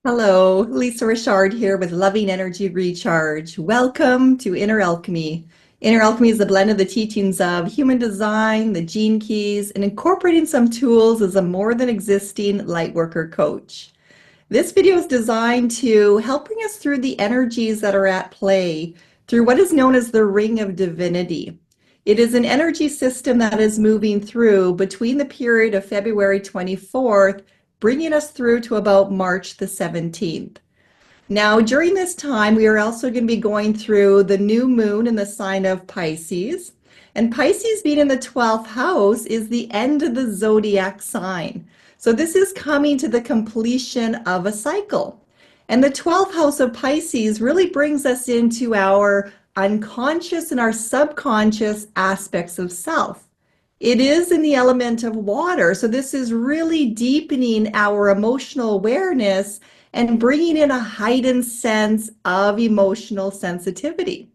Hello, Lisa Richard here with Loving Energy Recharge. Welcome to Inner Alchemy. Inner Alchemy is a blend of the teachings of human design, the gene keys, and incorporating some tools as a more than existing lightworker coach. This video is designed to help bring us through the energies that are at play through what is known as the Ring of Divinity. It is an energy system that is moving through between the period of February 24th bringing us through to about March the 17th. Now, during this time, we are also going to be going through the new moon in the sign of Pisces. And Pisces being in the 12th house is the end of the zodiac sign. So this is coming to the completion of a cycle. And the 12th house of Pisces really brings us into our unconscious and our subconscious aspects of self. It is in the element of water, so this is really deepening our emotional awareness and bringing in a heightened sense of emotional sensitivity.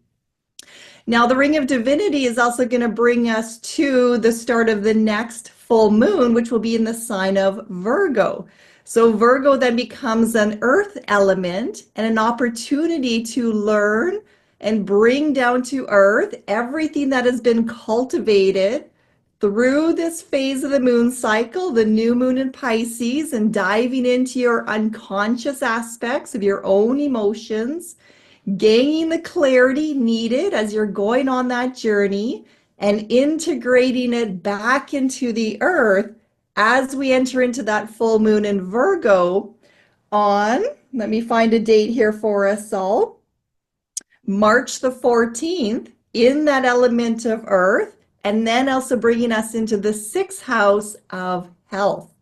Now, the Ring of Divinity is also going to bring us to the start of the next full moon, which will be in the sign of Virgo. So Virgo then becomes an earth element and an opportunity to learn and bring down to earth everything that has been cultivated through this phase of the moon cycle, the new moon in Pisces, and diving into your unconscious aspects of your own emotions, gaining the clarity needed as you're going on that journey, and integrating it back into the earth as we enter into that full moon in Virgo on, let me find a date here for us all, March the 14th, in that element of earth, and then also bringing us into the 6th house of health.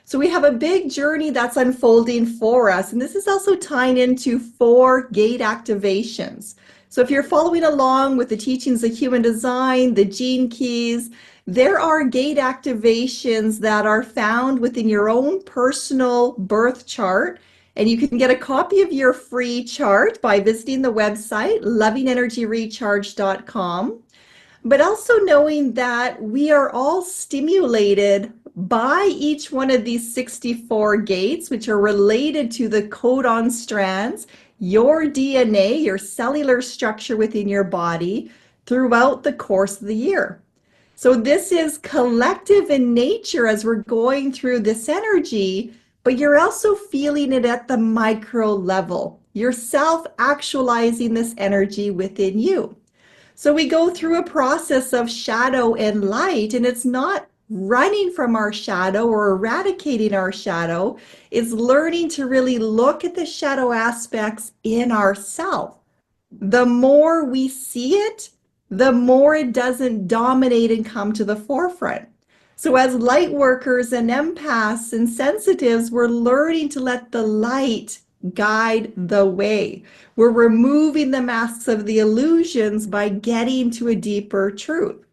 So we have a big journey that's unfolding for us, and this is also tying into 4 gate activations. So if you're following along with the teachings of human design, the gene keys, there are gate activations that are found within your own personal birth chart, and you can get a copy of your free chart by visiting the website lovingenergyrecharge.com. But also knowing that we are all stimulated by each one of these 64 gates, which are related to the codon strands, your DNA, your cellular structure within your body throughout the course of the year. So this is collective in nature as we're going through this energy, but you're also feeling it at the micro level. You're self-actualizing this energy within you. So we go through a process of shadow and light, and it's not running from our shadow or eradicating our shadow. It's learning to really look at the shadow aspects in ourselves. The more we see it, the more it doesn't dominate and come to the forefront. So as light workers and empaths and sensitives, we're learning to let the light guide the way. We're removing the masks of the illusions by getting to a deeper truth.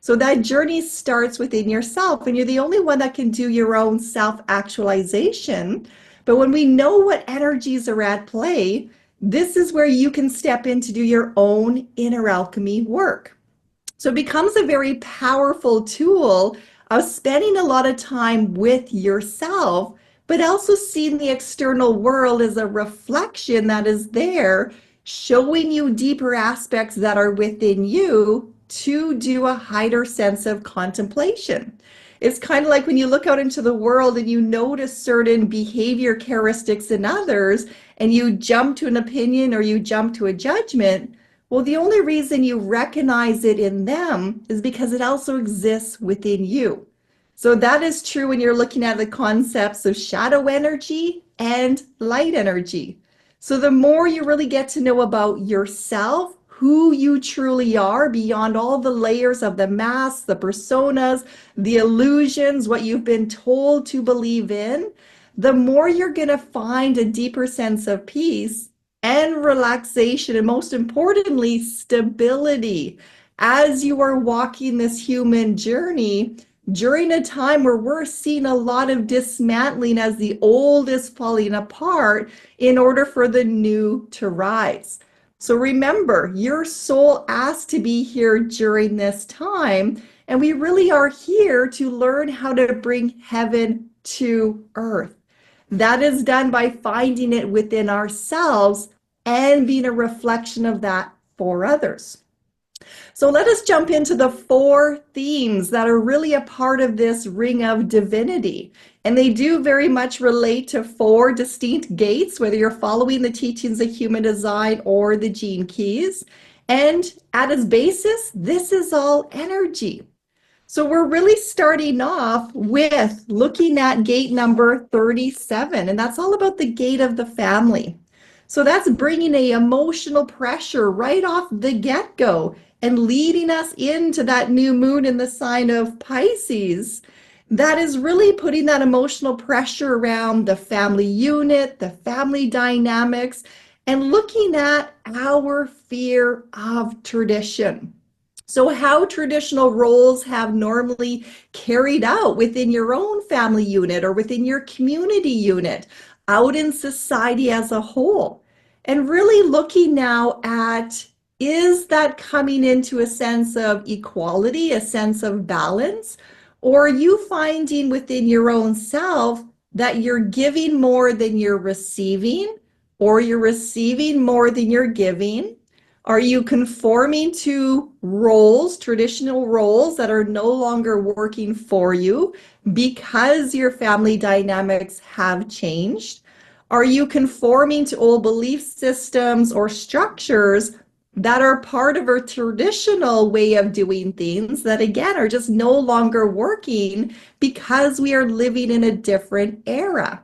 So that journey starts within yourself, and you're the only one that can do your own self-actualization. But when we know what energies are at play, this is where you can step in to do your own inner alchemy work. So it becomes a very powerful tool of spending a lot of time with yourself, but also seeing the external world as a reflection that is there, showing you deeper aspects that are within you to do a higher sense of contemplation. It's kind of like when you look out into the world and you notice certain behavior characteristics in others, and you jump to an opinion or you jump to a judgment. Well, the only reason you recognize it in them is because it also exists within you. So that is true when you're looking at the concepts of shadow energy and light energy. So the more you really get to know about yourself, who you truly are beyond all the layers of the masks, the personas, the illusions, what you've been told to believe in, the more you're going to find a deeper sense of peace and relaxation, and most importantly, stability as you are walking this human journey during a time where we're seeing a lot of dismantling as the old is falling apart in order for the new to rise. So remember, your soul asked to be here during this time, and we really are here to learn how to bring heaven to earth. That is done by finding it within ourselves and being a reflection of that for others. So let us jump into the 4 themes that are really a part of this Ring of Divinity. And they do very much relate to 4 distinct gates, whether you're following the teachings of human design or the gene keys. And at its basis, this is all energy. So we're really starting off with looking at gate number 37, and that's all about the gate of the family. So that's bringing a emotional pressure right off the get-go and leading us into that new moon in the sign of Pisces. That is really putting that emotional pressure around the family unit, the family dynamics, and looking at our fear of tradition. So how traditional roles have normally carried out within your own family unit or within your community unit, out in society as a whole. And really looking now at, is that coming into a sense of equality, a sense of balance? Or are you finding within your own self that you're giving more than you're receiving, or you're receiving more than you're giving? Are you conforming to roles, traditional roles that are no longer working for you because your family dynamics have changed? Are you conforming to old belief systems or structures that are part of a traditional way of doing things that, again, are just no longer working because we are living in a different era?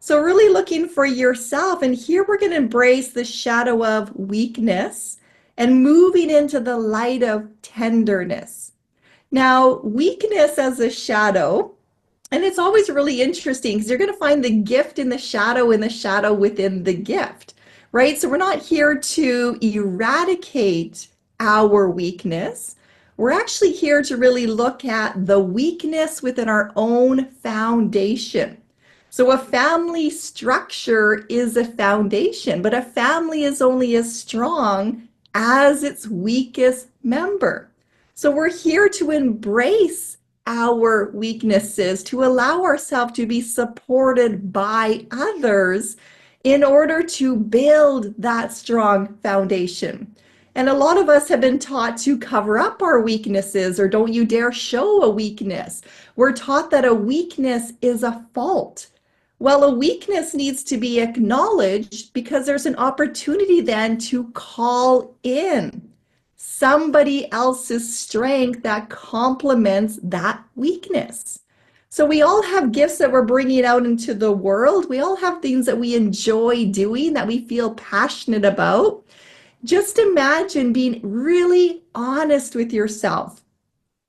So really looking for yourself. And here we're going to embrace the shadow of weakness and moving into the light of tenderness. Now, weakness as a shadow, and it's always really interesting because you're going to find the gift in the shadow and the shadow within the gift, right? So we're not here to eradicate our weakness. We're actually here to really look at the weakness within our own foundation. So a family structure is a foundation, but a family is only as strong as its weakest member. So we're here to embrace our weaknesses, to allow ourselves to be supported by others in order to build that strong foundation. And a lot of us have been taught to cover up our weaknesses, or don't you dare show a weakness. We're taught that a weakness is a fault. Well, a weakness needs to be acknowledged because there's an opportunity then to call in somebody else's strength that complements that weakness. So we all have gifts that we're bringing out into the world. We all have things that we enjoy doing, that we feel passionate about. Just imagine being really honest with yourself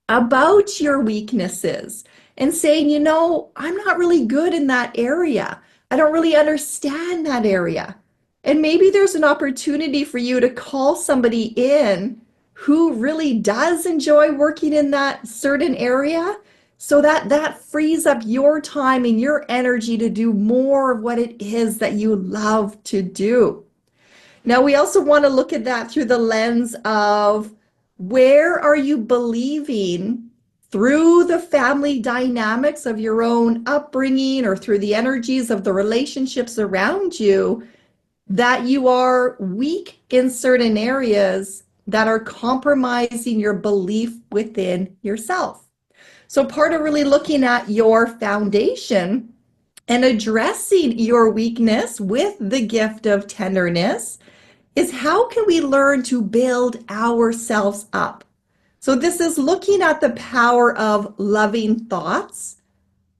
about your weaknesses and saying, you know, I'm not really good in that area. I don't really understand that area. And maybe there's an opportunity for you to call somebody in who really does enjoy working in that certain area, so that that frees up your time and your energy to do more of what it is that you love to do. Now, we also want to look at that through the lens of, where are you believing through the family dynamics of your own upbringing or through the energies of the relationships around you that you are weak in certain areas that are compromising your belief within yourself? So part of really looking at your foundation and addressing your weakness with the gift of tenderness is, how can we learn to build ourselves up? So this is looking at the power of loving thoughts,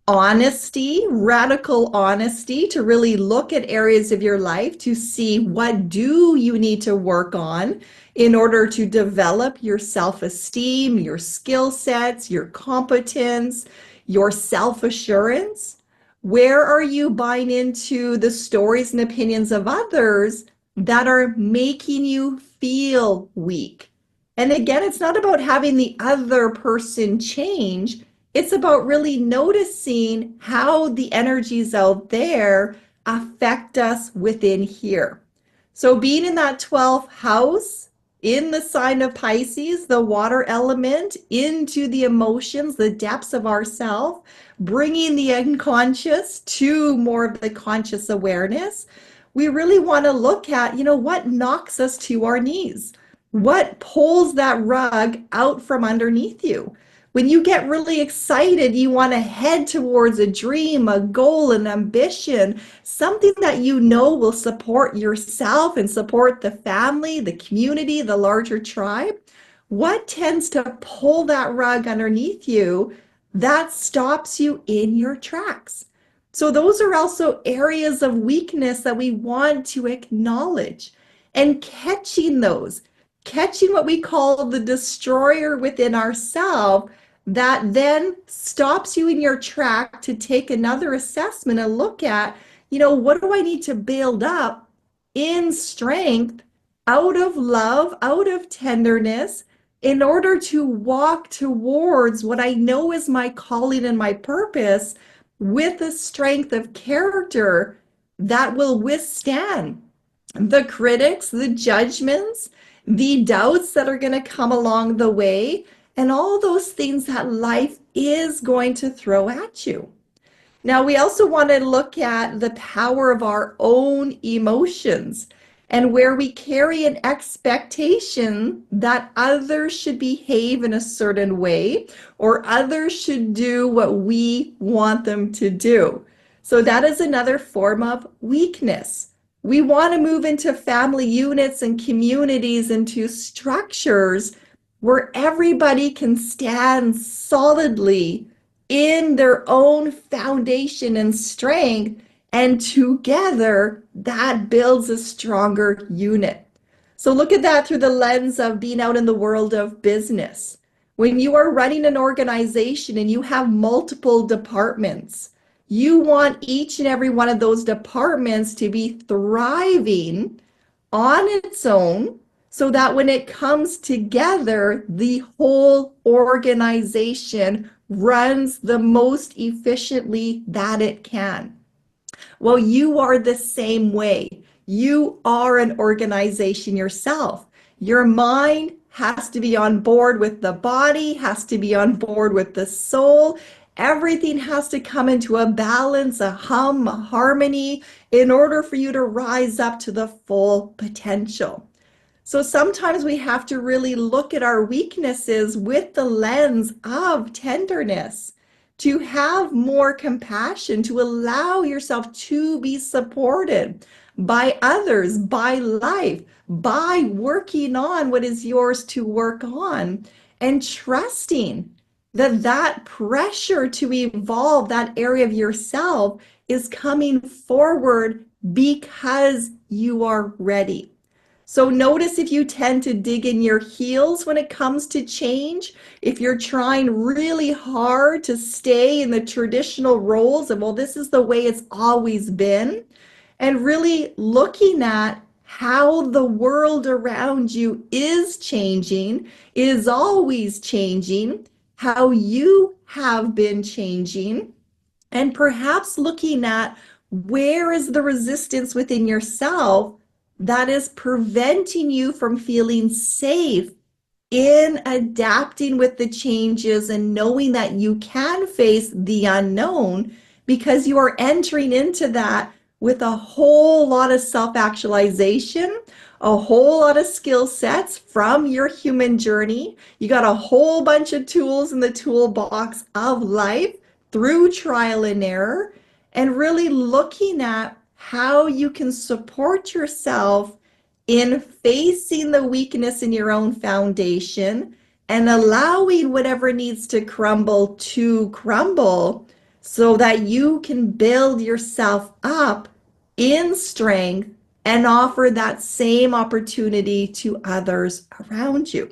honesty, radical honesty, to really look at areas of your life to see what do you need to work on in order to develop your self-esteem, your skill sets, your competence, your self-assurance. Where are you buying into the stories and opinions of others that are making you feel weak? And again, it's not about having the other person change. It's about really noticing how the energies out there affect us within here. So being in that 12th house in the sign of Pisces, the water element, into the emotions, the depths of ourself, bringing the unconscious to more of the conscious awareness. We really want to look at, what knocks us to our knees? What pulls that rug out from underneath you? When you get really excited, you want to head towards a dream, a goal, an ambition, something that you know will support yourself and support the family, the community, the larger tribe. What tends to pull that rug underneath you that stops you in your tracks? So those are also areas of weakness that we want to acknowledge, and catching what we call the destroyer within ourselves that then stops you in your track to take another assessment and look at, what do I need to build up in strength, out of love, out of tenderness, in order to walk towards what I know is my calling and my purpose with a strength of character that will withstand the critics, the judgments, the doubts that are going to come along the way, and all those things that life is going to throw at you. Now, we also want to look at the power of our own emotions and where we carry an expectation that others should behave in a certain way or others should do what we want them to do. So that is another form of weakness. We want to move into family units and communities, into structures where everybody can stand solidly in their own foundation and strength, and together that builds a stronger unit. So look at that through the lens of being out in the world of business. When you are running an organization and you have multiple departments, you want each and every one of those departments to be thriving on its own, so that when it comes together, the whole organization runs the most efficiently that it can. Well, you are the same way. You are an organization yourself. Your mind has to be on board with the body, has to be on board with the soul. Everything has to come into a balance, a hum, a harmony, in order for you to rise up to the full potential. So sometimes we have to really look at our weaknesses with the lens of tenderness, to have more compassion, to allow yourself to be supported by others, by life, by working on what is yours to work on, and trusting that that pressure to evolve that area of yourself is coming forward because you are ready. So notice if you tend to dig in your heels when it comes to change, if you're trying really hard to stay in the traditional roles of, well, this is the way it's always been, and really looking at how the world around you is changing, is always changing, how you have been changing, and perhaps looking at where is the resistance within yourself that is preventing you from feeling safe in adapting with the changes and knowing that you can face the unknown, because you are entering into that with a whole lot of self-actualization, a whole lot of skill sets from your human journey. You got a whole bunch of tools in the toolbox of life through trial and error, and really looking at how you can support yourself in facing the weakness in your own foundation and allowing whatever needs to crumble so that you can build yourself up in strength and offer that same opportunity to others around you.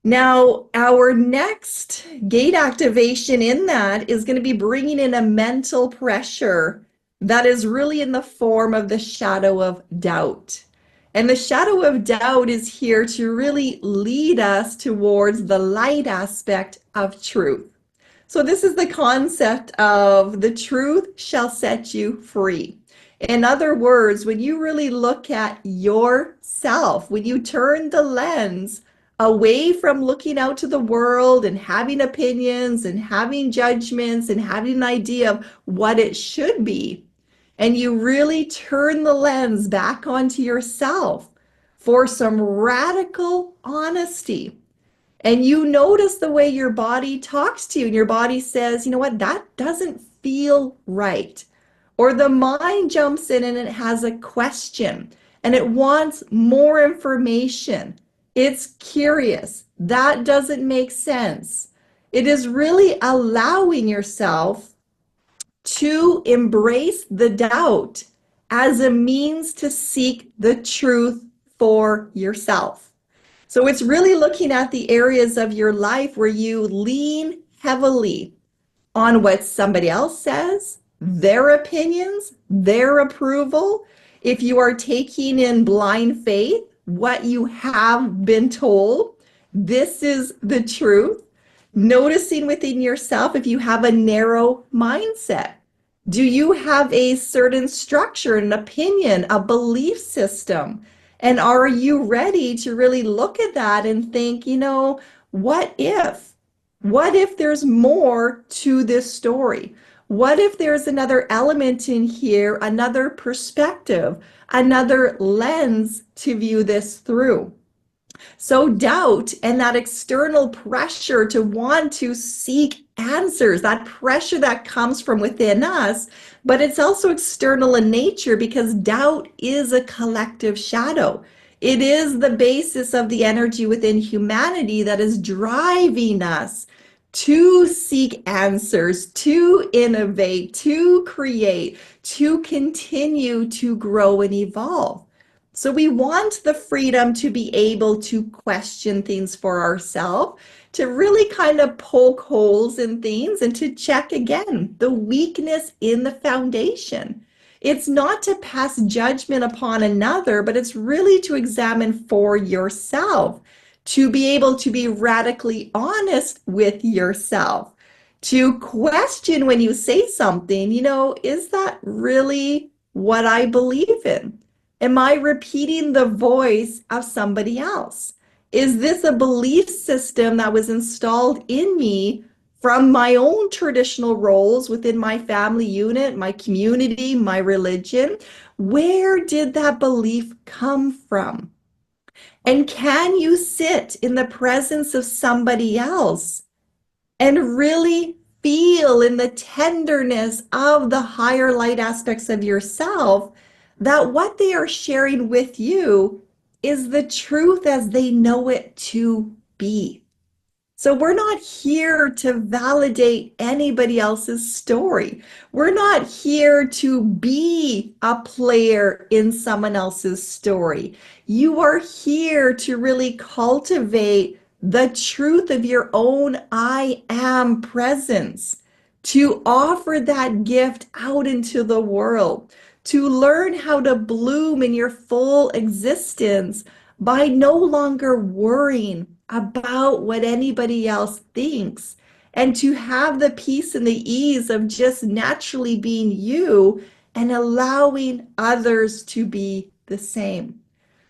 Now, our next gate activation in that is going to be bringing in a mental pressure that is really in the form of the shadow of doubt. And the shadow of doubt is here to really lead us towards the light aspect of truth. So this is the concept of the truth shall set you free. In other words, when you really look at yourself, when you turn the lens away from looking out to the world and having opinions and having judgments and having an idea of what it should be, and you really turn the lens back onto yourself for some radical honesty, and you notice the way your body talks to you, and your body says, you know what, that doesn't feel right. Or the mind jumps in and it has a question and it wants more information. It's curious. That doesn't make sense. It is really allowing yourself to embrace the doubt as a means to seek the truth for yourself. So it's really looking at the areas of your life where you lean heavily on what somebody else says, their opinions, their approval. If you are taking in blind faith, what you have been told, this is the truth. Noticing within yourself if you have a narrow mindset. Do you have a certain structure, an opinion, a belief system? And are you ready to really look at that and think, you know, what if? What if there's more to this story? What if there's another element in here, another perspective, another lens to view this through? So doubt and that external pressure to want to seek answers, that pressure that comes from within us, but it's also external in nature because doubt is a collective shadow. It is the basis of the energy within humanity that is driving us to seek answers, to innovate, to create, to continue to grow and evolve. So we want the freedom to be able to question things for ourselves, to really kind of poke holes in things and to check again the weakness in the foundation. It's not to pass judgment upon another, but it's really to examine for yourself, to be able to be radically honest with yourself, to question when you say something, you know, is that really what I believe in? Am I repeating the voice of somebody else? Is this a belief system that was installed in me from my own traditional roles within my family unit, my community, my religion? Where did that belief come from? And can you sit in the presence of somebody else and really feel in the tenderness of the higher light aspects of yourself that what they are sharing with you is the truth as they know it to be? So we're not here to validate anybody else's story. We're not here to be a player in someone else's story. You are here to really cultivate the truth of your own I am presence, to offer that gift out into the world, to learn how to bloom in your full existence by no longer worrying about what anybody else thinks, and to have the peace and the ease of just naturally being you and allowing others to be the same.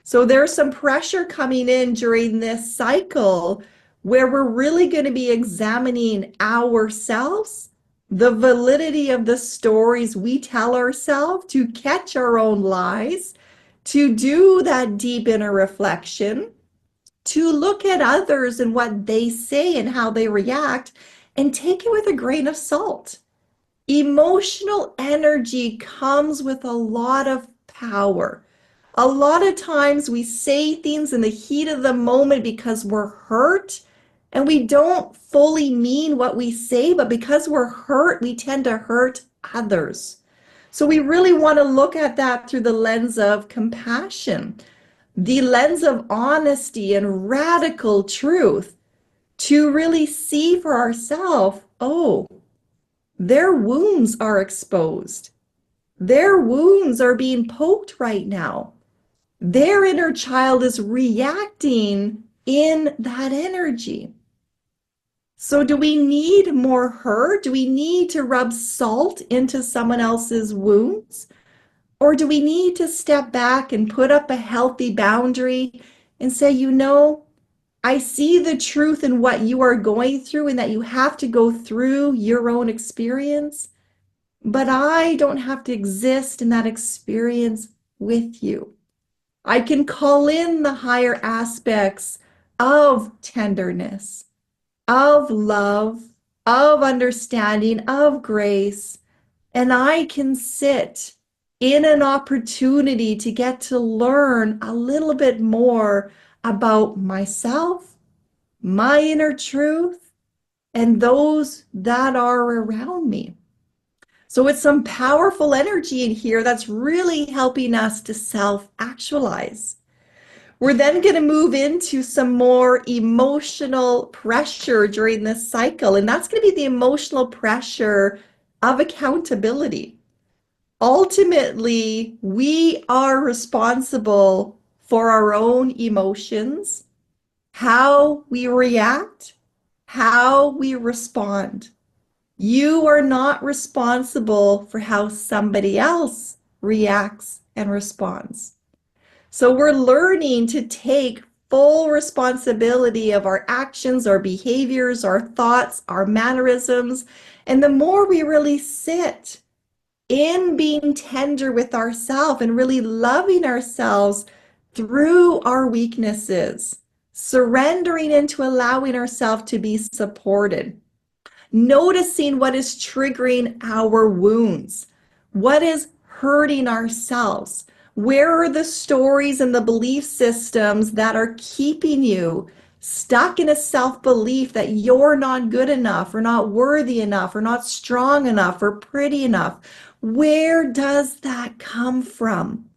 So there's some pressure coming in during this cycle where we're really going to be examining ourselves, the validity of the stories we tell ourselves, to catch our own lies, to do that deep inner reflection, to look at others and what they say and how they react, and take it with a grain of salt. Emotional energy comes with a lot of power. A lot of times we say things in the heat of the moment because we're hurt and we don't fully mean what we say, but because we're hurt, we tend to hurt others. So we really want to look at that through the lens of compassion, the lens of honesty and radical truth, to really see for ourselves, oh, their wounds are exposed. Their wounds are being poked right now. Their inner child is reacting in that energy. So do we need more hurt? Do we need to rub salt into someone else's wounds? Or do we need to step back and put up a healthy boundary and say, I see the truth in what you are going through and that you have to go through your own experience, but I don't have to exist in that experience with you. I can call in the higher aspects of tenderness, of love, of understanding, of grace, and I can sit in an opportunity to get to learn a little bit more about myself, my inner truth, and those that are around me. So it's some powerful energy in here that's really helping us to self-actualize. We're then going to move into some more emotional pressure during this cycle, and that's going to be the emotional pressure of accountability. Ultimately, we are responsible for our own emotions, how we react, how we respond. You are not responsible for how somebody else reacts and responds. So we're learning to take full responsibility of our actions, our behaviors, our thoughts, our mannerisms. And the more we really sit in being tender with ourselves and really loving ourselves through our weaknesses, surrendering into allowing ourselves to be supported, noticing what is triggering our wounds, what is hurting ourselves, where are the stories and the belief systems that are keeping you stuck in a self-belief that you're not good enough or not worthy enough or not strong enough or pretty enough. Where does that come from?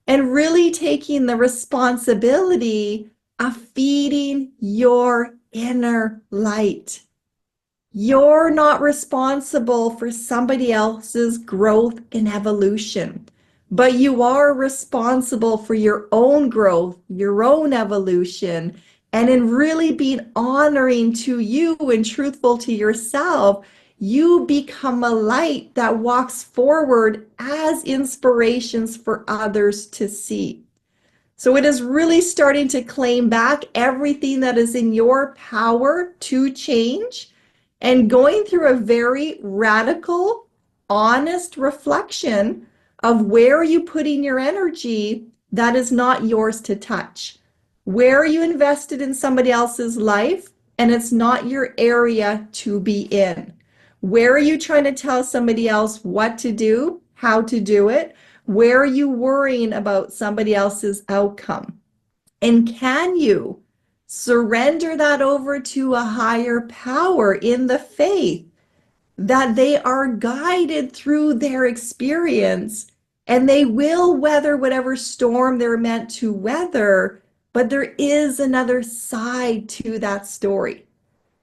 And really taking the responsibility of feeding your inner light. You're not responsible for somebody else's growth and evolution, but you are responsible for your own growth, your own evolution, and in really being honoring to you and truthful to yourself, you become a light that walks forward as inspirations for others to see. So it is really starting to claim back everything that is in your power to change and going through a very radical, honest reflection of where are you putting your energy that is not yours to touch? Where are you invested in somebody else's life and it's not your area to be in? Where are you trying to tell somebody else what to do, how to do it? Where are you worrying about somebody else's outcome? And can you surrender that over to a higher power in the faith that they are guided through their experience and they will weather whatever storm they're meant to weather, but there is another side to that story.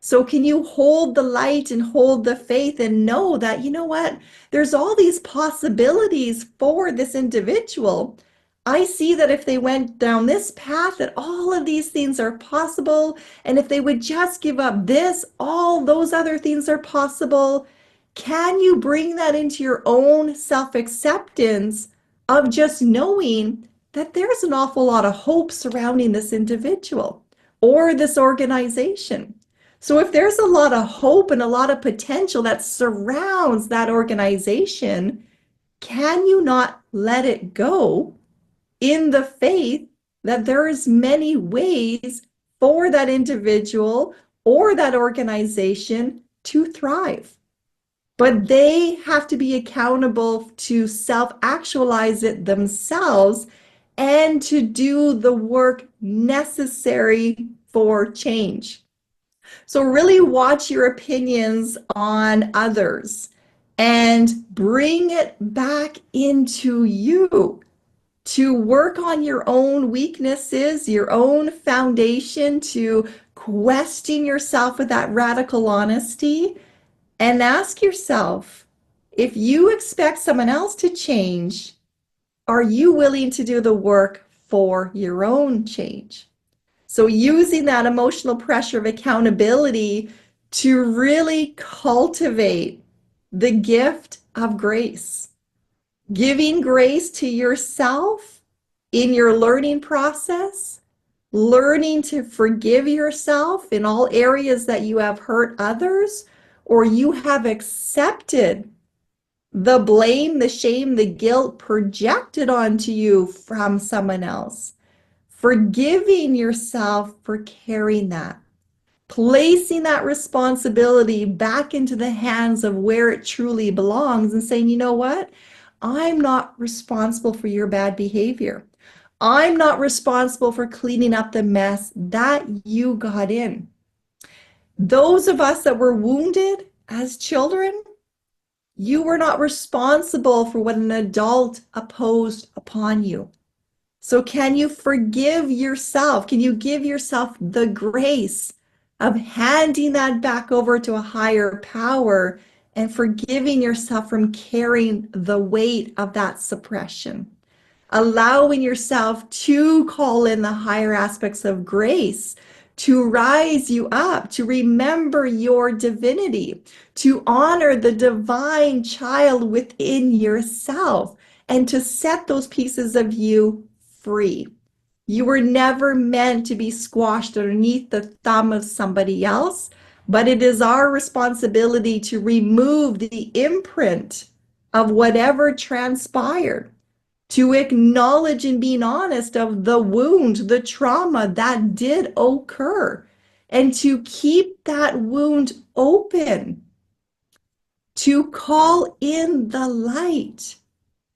So can you hold the light and hold the faith and know that, what? There's all these possibilities for this individual. I see that if they went down this path, that all of these things are possible. And if they would just give up this, all those other things are possible. Can you bring that into your own self-acceptance of just knowing that there's an awful lot of hope surrounding this individual or this organization? So if there's a lot of hope and a lot of potential that surrounds that organization, can you not let it go in the faith that there is many ways for that individual or that organization to thrive? But they have to be accountable to self-actualize it themselves and to do the work necessary for change. So really watch your opinions on others and bring it back into you to work on your own weaknesses, your own foundation, to question yourself with that radical honesty and ask yourself, if you expect someone else to change, are you willing to do the work for your own change? So using that emotional pressure of accountability to really cultivate the gift of grace, Giving grace to yourself in your learning process, learning to forgive yourself in all areas that you have hurt others, or you have accepted the blame, the shame, the guilt projected onto you from someone else. Forgiving yourself for carrying that, placing that responsibility back into the hands of where it truly belongs and saying, you know what? I'm not responsible for your bad behavior. I'm not responsible for cleaning up the mess that you got in. Those of us that were wounded as children, you were not responsible for what an adult imposed upon you. So can you forgive yourself? Can you give yourself the grace of handing that back over to a higher power and forgiving yourself from carrying the weight of that suppression? Allowing yourself to call in the higher aspects of grace, to rise you up, to remember your divinity, to honor the divine child within yourself, and to set those pieces of you free. You were never meant to be squashed underneath the thumb of somebody else, but it is our responsibility to remove the imprint of whatever transpired, to acknowledge and being honest of the wound, the trauma that did occur, and to keep that wound open, to call in the light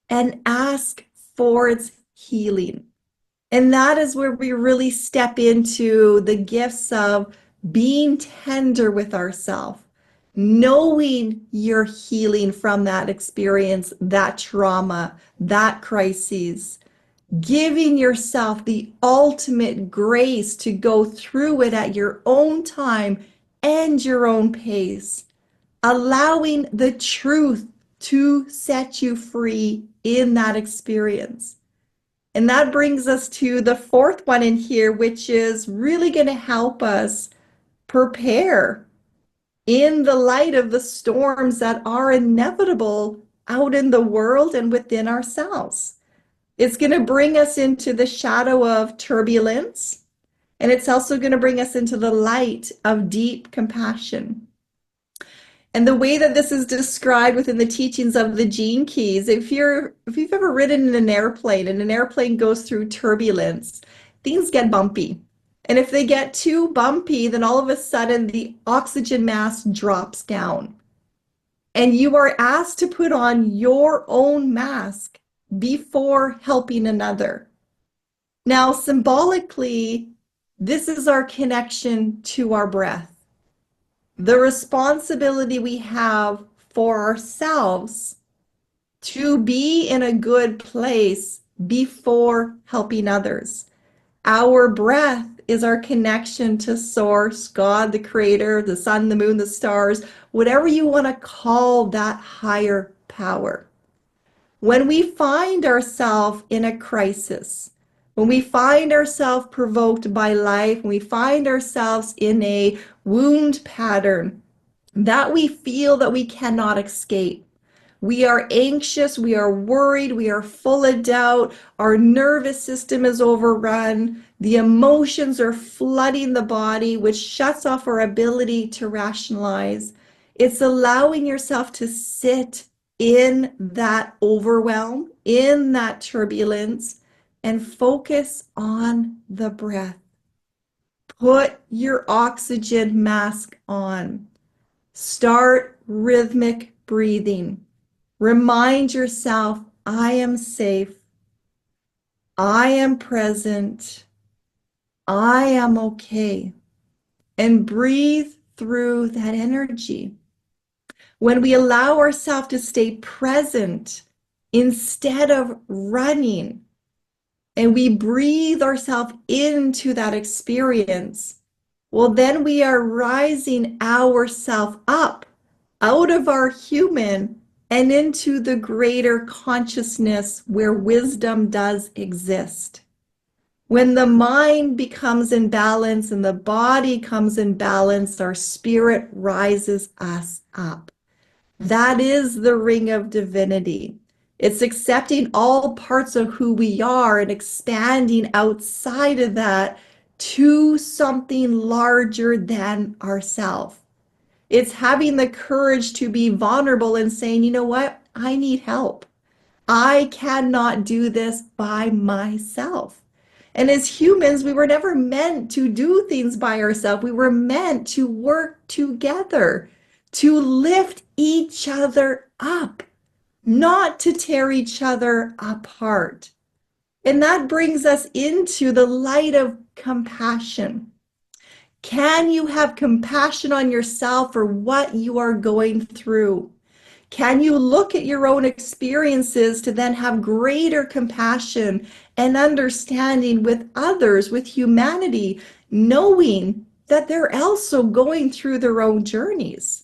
and ask for its healing. And that is where we really step into the gifts of being tender with ourselves, knowing you're healing from that experience, that trauma, that crisis, giving yourself the ultimate grace to go through it at your own time and your own pace, allowing the truth to set you free in that experience. And that brings us to the fourth one in here, which is really going to help us prepare in the light of the storms that are inevitable out in the world and within ourselves. It's going to bring us into the shadow of turbulence, and it's also going to bring us into the light of deep compassion. And the way that this is described within the teachings of the gene keys, if you've ever ridden in an airplane and an airplane goes through turbulence, things get bumpy. And if they get too bumpy, then all of a sudden the oxygen mask drops down. And you are asked to put on your own mask before helping another. Now, symbolically, this is our connection to our breath. The responsibility we have for ourselves to be in a good place before helping others. Our breath is our connection to Source, God, the Creator, the sun, the moon, the stars, whatever you want to call that higher power. When we find ourselves in a crisis, when we find ourselves provoked by life, when we find ourselves in a wound pattern that we feel that we cannot escape, we are anxious, we are worried, we are full of doubt, our nervous system is overrun, the emotions are flooding the body, which shuts off our ability to rationalize. It's allowing yourself to sit in that overwhelm, in that turbulence, and focus on the breath. Put your oxygen mask on. Start rhythmic breathing. Remind yourself, I am safe. I am present. I am okay. And breathe through that energy. When we allow ourselves to stay present instead of running, and we breathe ourselves into that experience, well, then we are rising ourselves up out of our human and into the greater consciousness where wisdom does exist. When the mind becomes in balance and the body comes in balance, our spirit rises us up. That is the Ring of Divinity. It's accepting all parts of who we are and expanding outside of that to something larger than ourselves. It's having the courage to be vulnerable and saying, you know what? I need help. I cannot do this by myself. And as humans, we were never meant to do things by ourselves. We were meant to work together, to lift each other up, not to tear each other apart. And that brings us into the light of compassion. Can you have compassion on yourself for what you are going through? Can you look at your own experiences to then have greater compassion and understanding with others, with humanity, knowing that they're also going through their own journeys?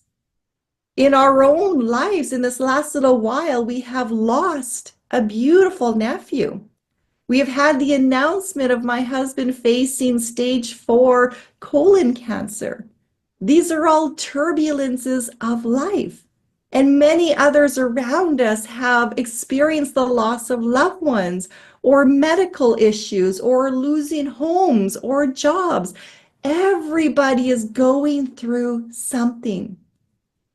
In our own lives, in this last little while, we have lost a beautiful nephew. We have had the announcement of my husband facing stage 4 colon cancer. These are all turbulences of life. And many others around us have experienced the loss of loved ones or medical issues or losing homes or jobs. Everybody is going through something.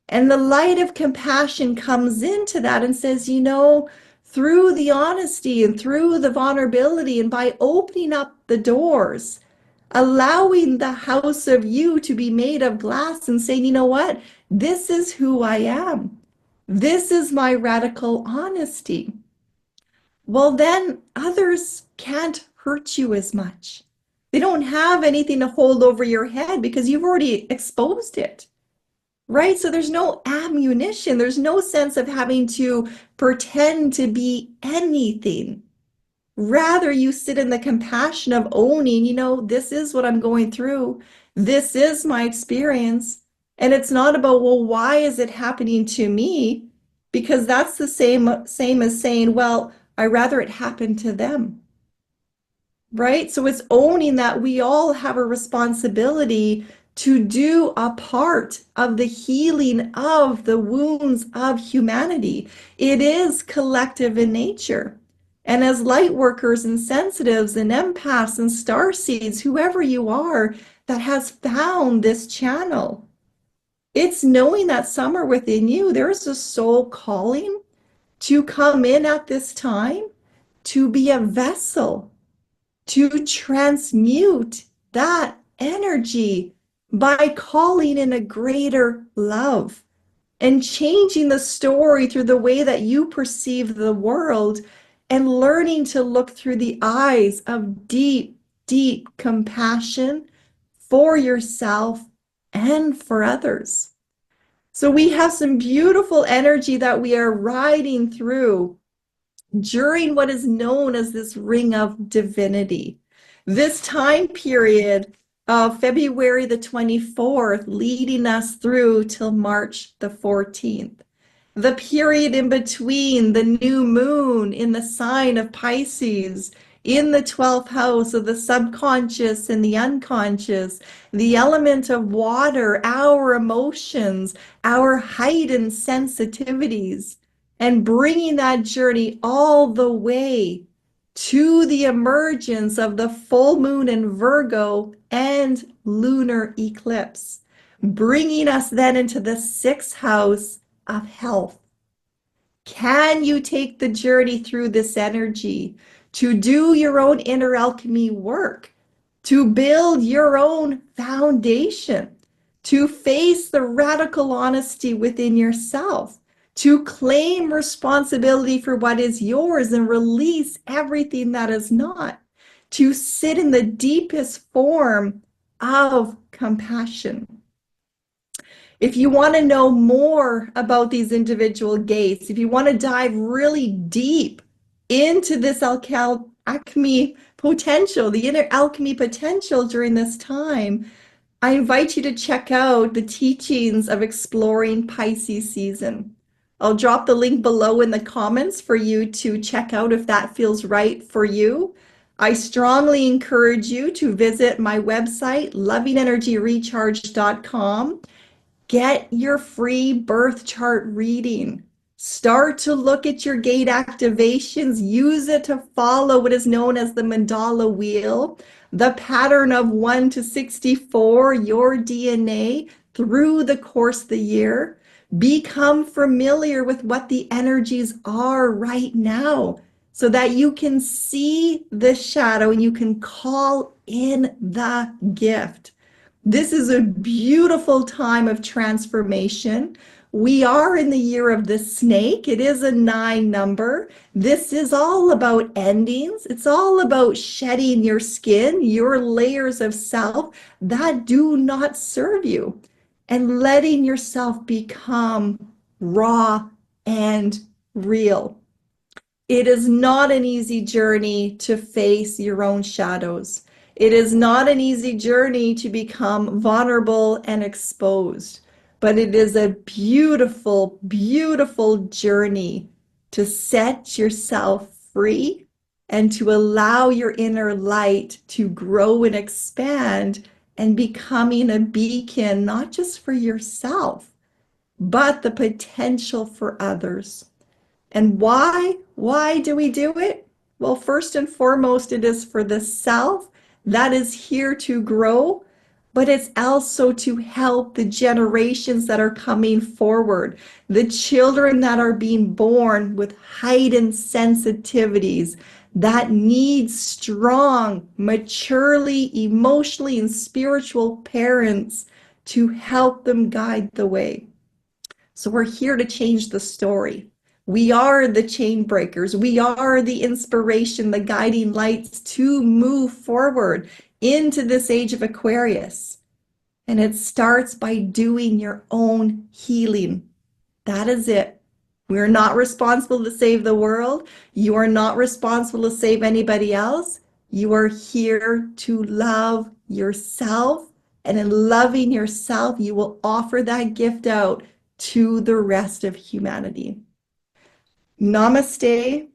And the light of compassion comes into that and says, you know, through the honesty and through the vulnerability and by opening up the doors, allowing the house of you to be made of glass and saying, you know what? This is who I am. This is my radical honesty. Well, then others can't hurt you as much. They don't have anything to hold over your head because you've already exposed it. Right? So there's no ammunition. There's no sense of having to pretend to be anything. Rather, you sit in the compassion of owning, you know, this is what I'm going through. This is my experience. And it's not about, well, why is it happening to me? Because that's the same as saying, well, I rather it happened to them. Right? So it's owning that we all have a responsibility to do a part of the healing of the wounds of humanity. It is collective in nature. And as light workers and sensitives and empaths and star seeds, whoever you are that has found this channel, it's knowing that somewhere within you, there's a soul calling to come in at this time to be a vessel to transmute that energy by calling in a greater love and changing the story through the way that you perceive the world and learning to look through the eyes of deep, deep compassion for yourself and for others. So we have some beautiful energy that we are riding through during what is known as this Ring of Divinity. This time period of February the 24th, leading us through till March the 14th. The period in between the new moon in the sign of Pisces, in the 12th house of the subconscious and the unconscious, the element of water, our emotions, our heightened sensitivities, and bringing that journey all the way to the emergence of the full moon in Virgo and lunar eclipse, bringing us then into the 6th house of health. Can you take the journey through this energy to do your own inner alchemy work, to build your own foundation, to face the radical honesty within yourself, to claim responsibility for what is yours and release everything that is not, to sit in the deepest form of compassion? If you want to know more about these individual gates, if you want to dive really deep into this alchemy potential, the inner alchemy potential during this time, I invite you to check out the teachings of Exploring Pisces Season. I'll drop the link below in the comments for you to check out if that feels right for you. I strongly encourage you to visit my website, lovingenergyrecharge.com. Get your free birth chart reading Start to look at your gate activations. Use it to follow what is known as the mandala wheel, the pattern of 1 to 64, your DNA through the course of the year. Become familiar with what the energies are right now so that you can see the shadow and you can call in the gift. This is a beautiful time of transformation. We are in the year of the snake. It is a 9 number. This is all about endings. It's all about shedding your skin, your layers of self that do not serve you, and letting yourself become raw and real. It is not an easy journey to face your own shadows. It is not an easy journey to become vulnerable and exposed, but it is a beautiful, beautiful journey to set yourself free and to allow your inner light to grow and expand and becoming a beacon, not just for yourself, but the potential for others. And why? Why do we do it? Well, first and foremost, it is for the self that is here to grow, but it's also to help the generations that are coming forward, the children that are being born with heightened sensitivities that need strong, maturely, emotionally, and spiritual parents to help them guide the way. So we're here to change the story. We are the chain breakers. We are the inspiration, the guiding lights to move forward into this age of Aquarius. And it starts by doing your own healing. That is it. We're not responsible to save the world. You are not responsible to save anybody else. You are here to love yourself. And in loving yourself, you will offer that gift out to the rest of humanity. Namaste.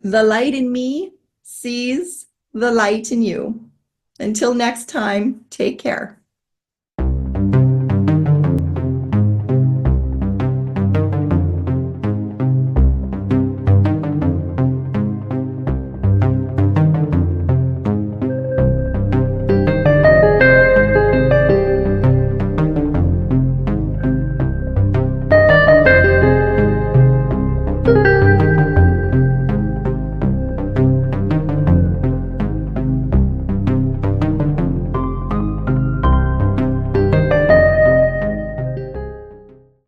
The light in me sees the light in you. Until next time, take care.